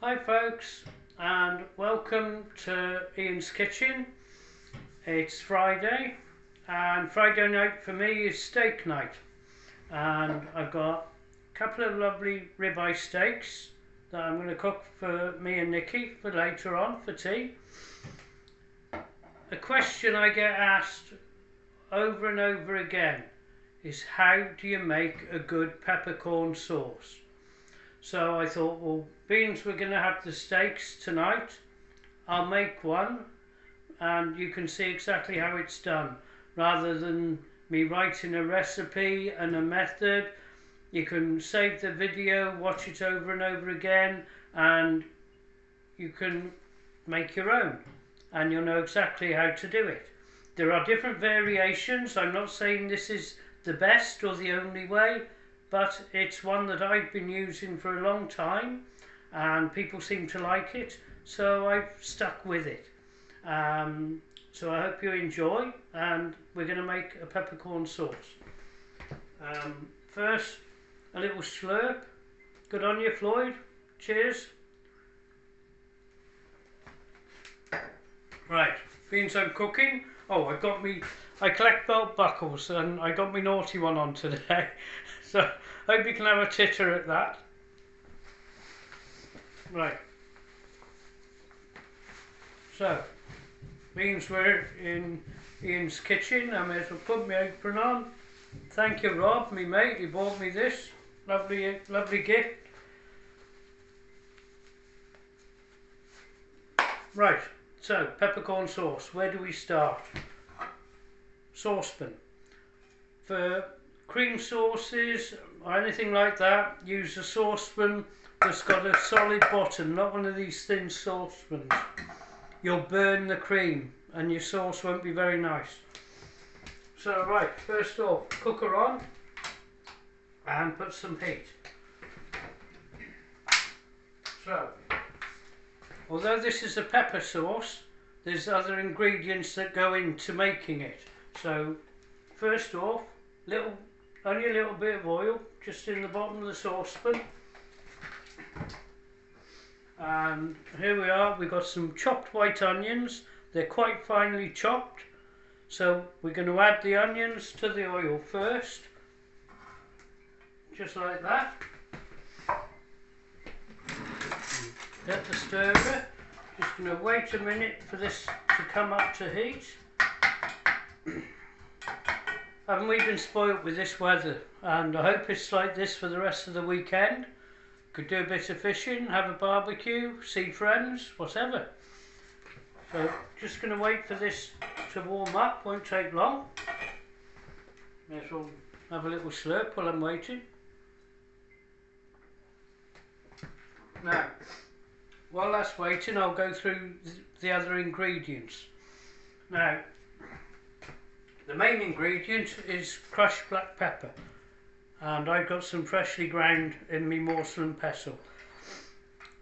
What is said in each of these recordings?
Hi folks, and welcome to Ian's Kitchen. It's Friday, and Friday night for me is steak night, and I've got a couple of lovely ribeye steaks that I'm going to cook for me and Nikki for later on for tea. A question I get asked over and over again is, how do you make a good peppercorn sauce? So I thought, well, beans we're going to have the steaks tonight, I'll make one and you can see exactly how it's done. Rather than me writing a recipe and a method, you can save the video, watch it over and over again, and you can make your own and you'll know exactly how to do it. There are different variations. I'm not saying this is the best or the only way, but it's one that I've been using for a long time and people seem to like it, so I've stuck with it. So I hope you enjoy, and we're going to make a peppercorn sauce. First, a little slurp. Good on you, Floyd. Cheers. Right, beans I'm cooking. Oh, I collect belt buckles and I got my naughty one on today. So, hope you can have a titter at that. Right. So, beans were in Ian's kitchen. I may as well put my apron on. Thank you, Rob, my mate. He bought me this lovely gift. Right. So, peppercorn sauce. Where do we start? Saucepan. For cream sauces or anything like that, use a saucepan that's got a solid bottom, not one of these thin saucepans. You'll burn the cream and your sauce won't be very nice. So right, first off, cooker on and put some heat. So, although this is a pepper sauce, there's other ingredients that go into making it. So first off, only a little bit of oil just in the bottom of the saucepan. And here we are, we've got some chopped white onions. They're quite finely chopped. So we're going to add the onions to the oil first. Just like that. Get the stirrer. Just going to wait a minute for this to come up to heat. Haven't we been spoilt with this weather? And I hope it's like this for the rest of the weekend. Could do a bit of fishing, have a barbecue, see friends, whatever. So just going to wait for this to warm up, won't take long. May as well have a little slurp while I'm waiting. Now, while that's waiting, I'll go through the other ingredients. Now, the main ingredient is crushed black pepper, and I've got some freshly ground in my morsel and pestle.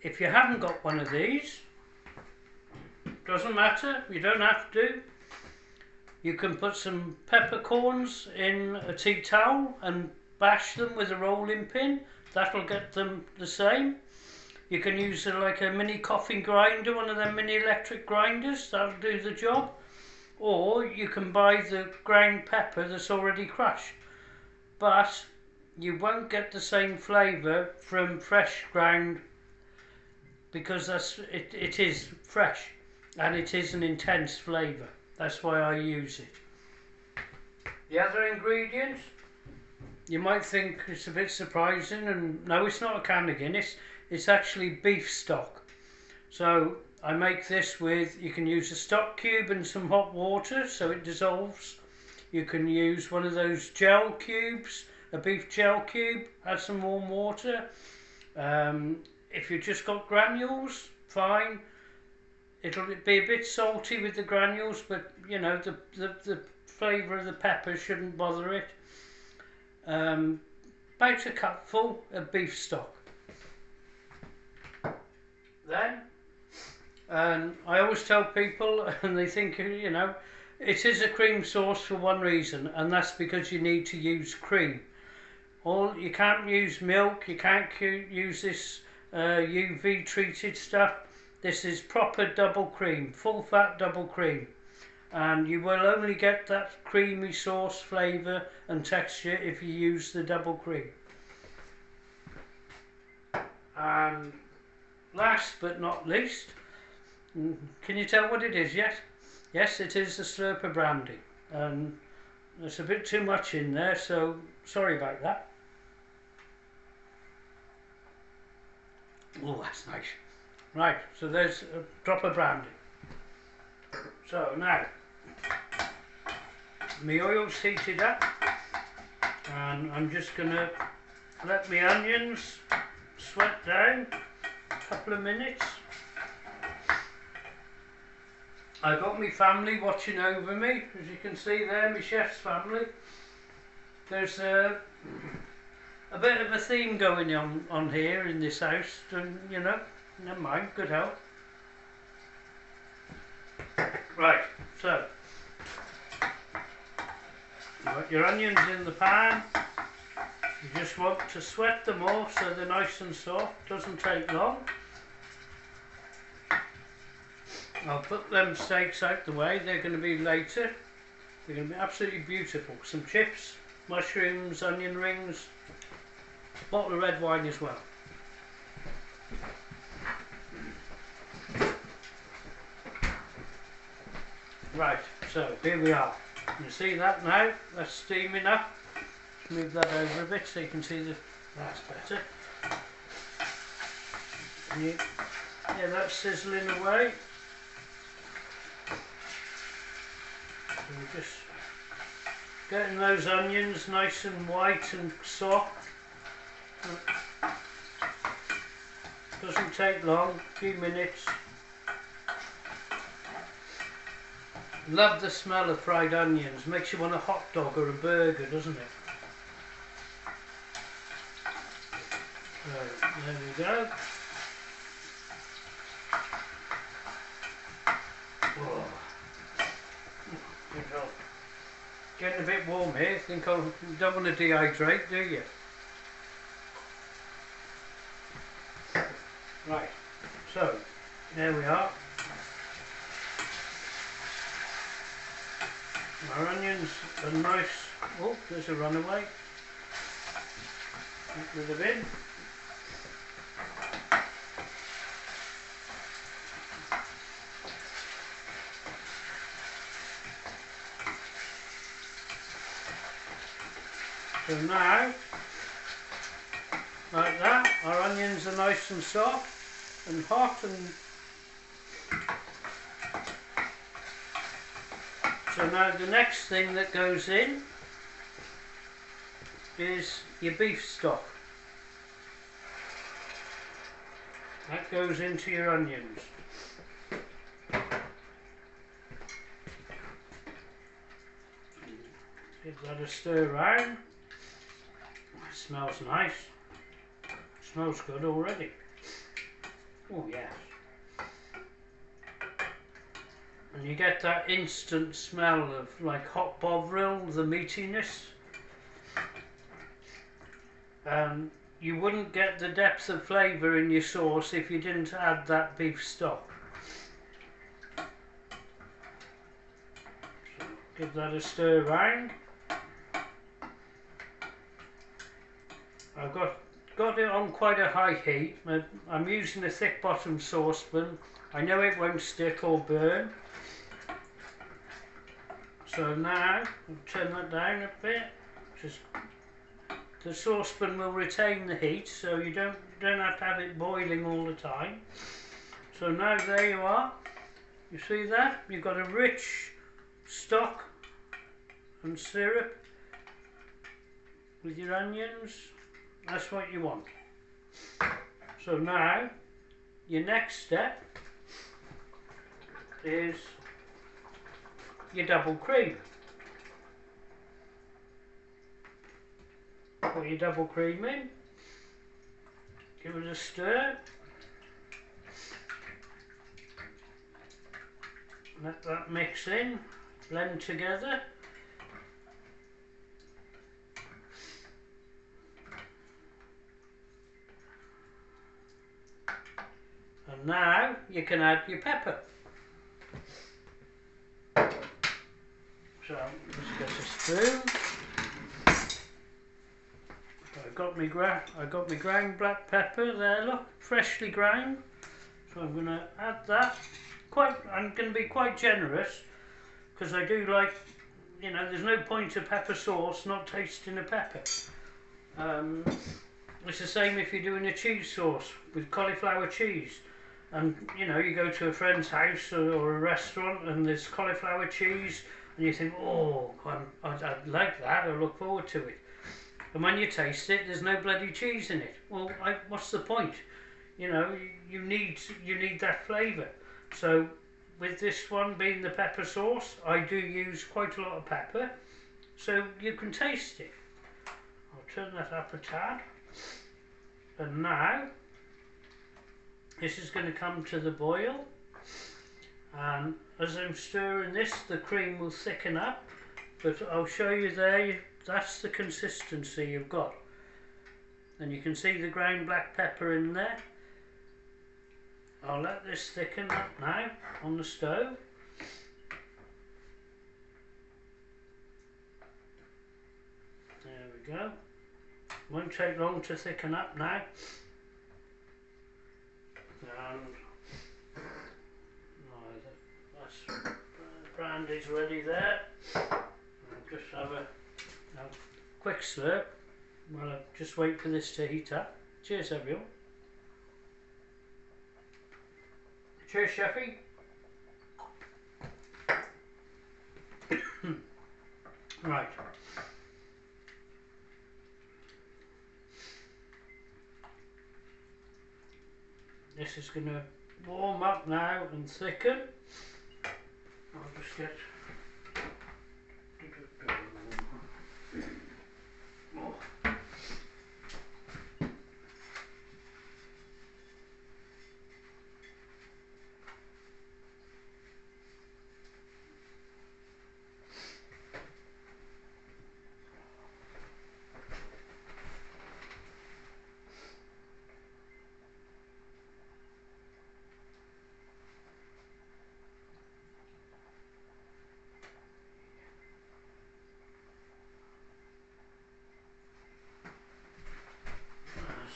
If you haven't got one of these, doesn't matter, you don't have to. You can put some peppercorns in a tea towel and bash them with a rolling pin. That'll get them the same. You can use like a mini coffee grinder, one of them mini electric grinders, that'll do the job. Or you can buy the ground pepper that's already crushed. But you won't get the same flavour from fresh ground, because it is fresh and it is an intense flavour. That's why I use it. The other ingredient, you might think it's a bit surprising, and no, it's not a can of Guinness, it's actually beef stock. So I make this with, you can use a stock cube and some hot water so it dissolves. You can use one of those gel cubes, a beef gel cube, add some warm water. If you've just got granules, fine. It'll be a bit salty with the granules, but you know, the flavour of the pepper shouldn't bother it. About a cupful of beef stock. Then, and I always tell people, and they think, you know, it is a cream sauce for one reason, and that's because you need to use cream. You can't use milk, you can't use this UV treated stuff. This is proper double cream, full fat double cream, and you will only get that creamy sauce flavour and texture if you use the double cream. And last but not least, can you tell what it is yet? Yes, it is the Slurper brandy, and there's a bit too much in there, so sorry about that. Oh, that's nice. Right, so there's a drop of brandy. So now, my oil's heated up, and I'm just going to let my onions sweat down a couple of minutes. I've got my family watching over me, as you can see there, my chef's family. There's a bit of a theme going on here in this house, and you know, never mind, good help. Right, so you got your onions in the pan. You just want to sweat them all so they're nice and soft, doesn't take long. I'll put them steaks out the way, they're going to be later. They're going to be absolutely beautiful. Some chips, mushrooms, onion rings, a bottle of red wine as well. Right, so here we are. You see that now? That's steaming up. Move that over a bit so you can see that's better. Yeah, that's sizzling away. So we're just getting those onions nice and white and soft. Doesn't take long, a few minutes. Love the smell of fried onions, makes you want a hot dog or a burger, doesn't it? So, there we go. Whoa. Getting a bit warm here, think you don't want to dehydrate, do you? Right, so there we are. Our onions are nice. Oh, there's a runaway. Get rid of him. So now, like that, our onions are nice and soft and hot, and so now the next thing that goes in is your beef stock. That goes into your onions. Give that a stir around. It smells nice. Smells good already. Oh yes. And you get that instant smell of like hot bovril, the meatiness. You wouldn't get the depth of flavour in your sauce if you didn't add that beef stock. So give that a stir round. I've got it on quite a high heat. I'm using a thick bottom saucepan. I know it won't stick or burn. So now I'll turn that down a bit. Just the saucepan will retain the heat, so you don't have to have it boiling all the time. So now there you are. You see that? You've got a rich stock and syrup with your onions. That's what you want. So now your next step is your double cream. Put your double cream in, give it a stir, let that mix in, blend together. And now you can add your pepper. So let's get a spoon. So I got my ground black pepper there. Look, freshly ground. So I'm going to add that. I'm going to be quite generous because I do like, you know, there's no point of pepper sauce not tasting a pepper. It's the same if you're doing a cheese sauce with cauliflower cheese, and you know, you go to a friend's house or a restaurant and there's cauliflower cheese and you think, oh, I'd like that, I look forward to it, and when you taste it there's no bloody cheese in it. Well, what's the point? You know, you need that flavour. So with this one being the pepper sauce, I do use quite a lot of pepper, so you can taste it. I'll turn that up a tad. And now this is going to come to the boil, and as I'm stirring this, the cream will thicken up, but I'll show you there, that's the consistency you've got. And you can see the ground black pepper in there. I'll let this thicken up now on the stove. There we go. Won't take long to thicken up now. And that's brandy's ready there. I'll just have a quick slurp while I just wait for this to heat up. Cheers everyone. Cheers Sheffy. Right. This is going to warm up now and thicken. I'll just get more.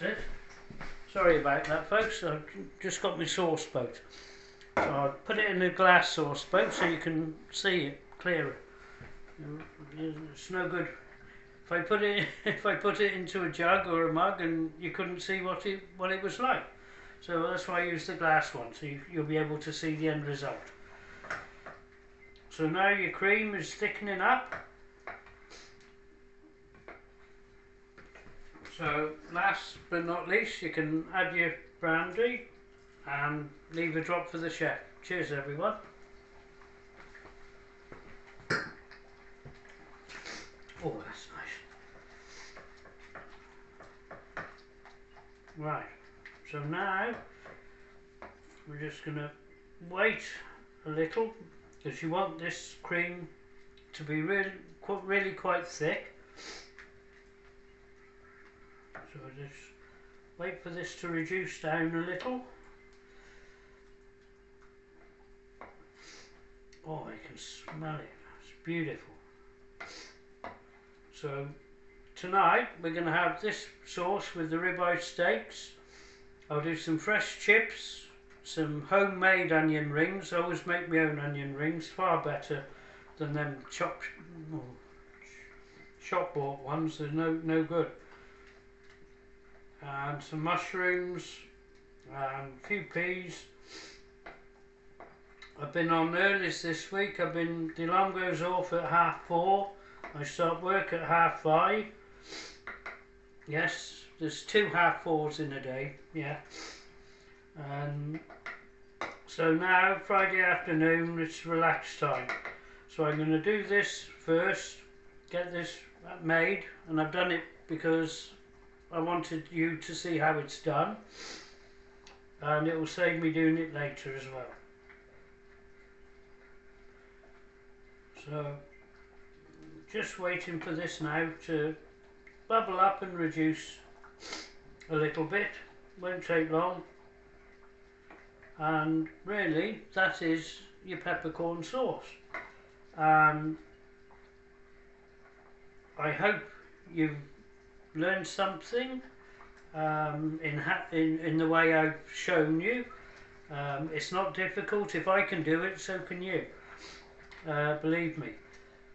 It. Sorry about that folks, I've just got my sauce boat. So I'll put it in a glass sauce boat so you can see it clearer. It's no good if I put it into a jug or a mug and you couldn't see what it was like. So that's why I use the glass one, so you'll be able to see the end result. So now your cream is thickening up. So last but not least, you can add your brandy and leave a drop for the chef. Cheers everyone. Oh, that's nice. Right, so now we're just going to wait a little because you want this cream to be really quite thick. So just wait for this to reduce down a little. Oh, I can smell it. It's beautiful. So tonight we're going to have this sauce with the ribeye steaks. I'll do some fresh chips, some homemade onion rings. I always make my own onion rings, far better than them shop bought ones. They're no good. And some mushrooms, and a few peas. I've been on earlies this week. The alarm goes off at 4:30. I start work at 5:30. Yes, there's 2 4:30s in a day, yeah. And so now, Friday afternoon, it's relax time. So I'm going to do this first, get this made, and I've done it because I wanted you to see how it's done, and it will save me doing it later as well. So just waiting for this now to bubble up and reduce a little bit. Won't take long. and really that is your peppercorn sauce. And I hope you've learned something in the way I've shown you. It's not difficult. If I can do it, so can you. Believe me.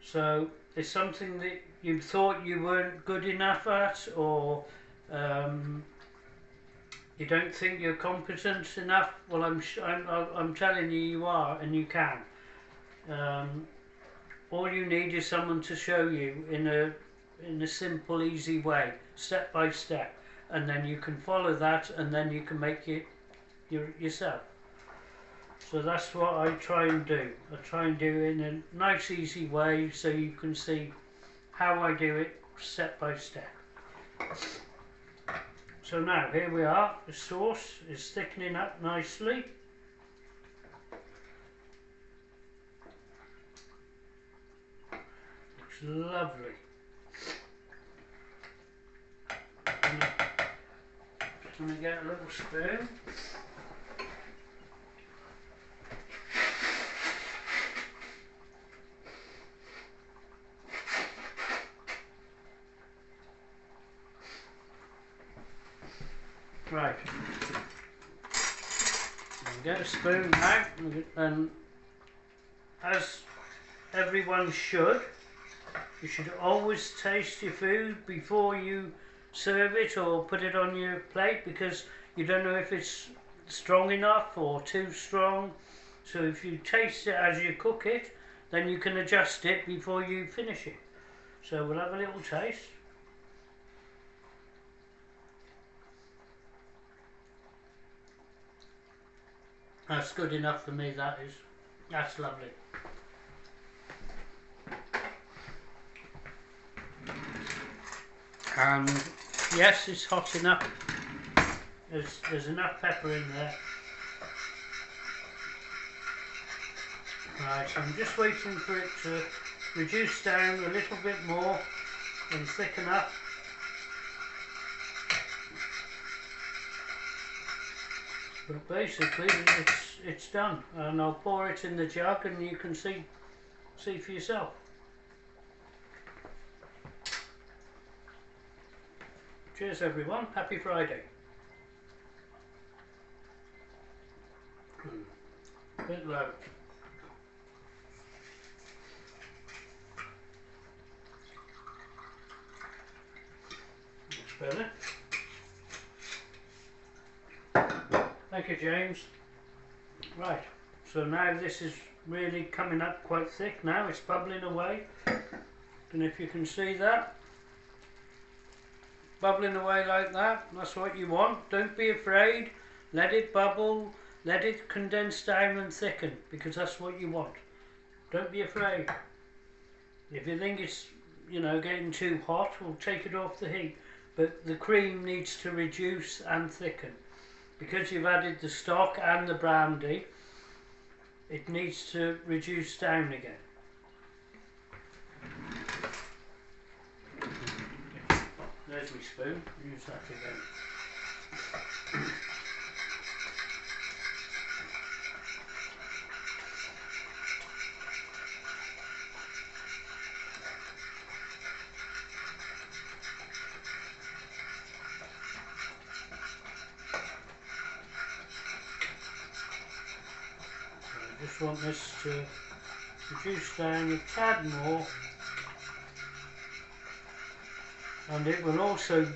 So it's something that you thought you weren't good enough at, or you don't think you're competent enough. Well, I'm telling you, you are, and you can. All you need is someone to show you in a simple, easy way, step by step, and then you can follow that, and then you can make it yourself. So that's what I try and do. I try and do it in a nice, easy way, so you can see how I do it step by step. So now here we are. The sauce is thickening up nicely. Looks lovely. Just going to get a little spoon. Right, get a spoon now, and as everyone should, you should always taste your food before you serve it or put it on your plate, because you don't know if it's strong enough or too strong. So if you taste it as you cook it, then you can adjust it before you finish it. So we'll have a little taste. That's good enough for me, that is. That's lovely. And yes, it's hot enough. There's enough pepper in there. Right, so I'm just waiting for it to reduce down a little bit more and thicken up. But basically it's done, and I'll pour it in the jug and you can see for yourself. Cheers everyone, happy Friday. Bit low. That's better. Thank you, James. Right, so now this is really coming up quite thick now. It's bubbling away, and if you can see that, bubbling away like that, that's what you want. Don't be afraid, let it bubble, let it condense down and thicken, because that's what you want. Don't be afraid. If you think it's, getting too hot, we'll take it off the heat, but the cream needs to reduce and thicken. Because you've added the stock and the brandy, it needs to reduce down again. There's my spoon, use that again. I just want this to reduce down a tad more, and it will also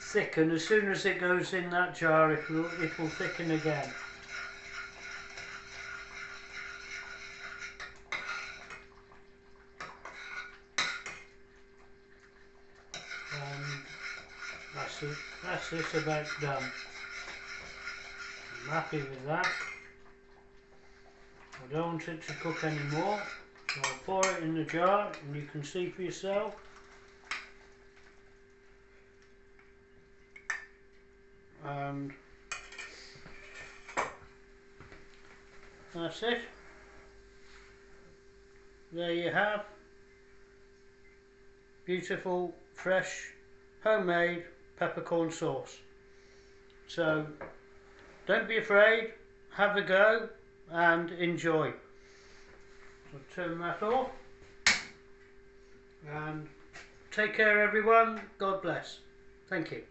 thicken. As soon as it goes in that jar, it will thicken again. And that's it about done. I'm happy with that. I don't want it to cook anymore, so I'll pour it in the jar and you can see for yourself. And that's it. There you have beautiful, fresh, homemade peppercorn sauce. So don't be afraid, have a go and enjoy. I'll turn that off and take care everyone. God bless. Thank you.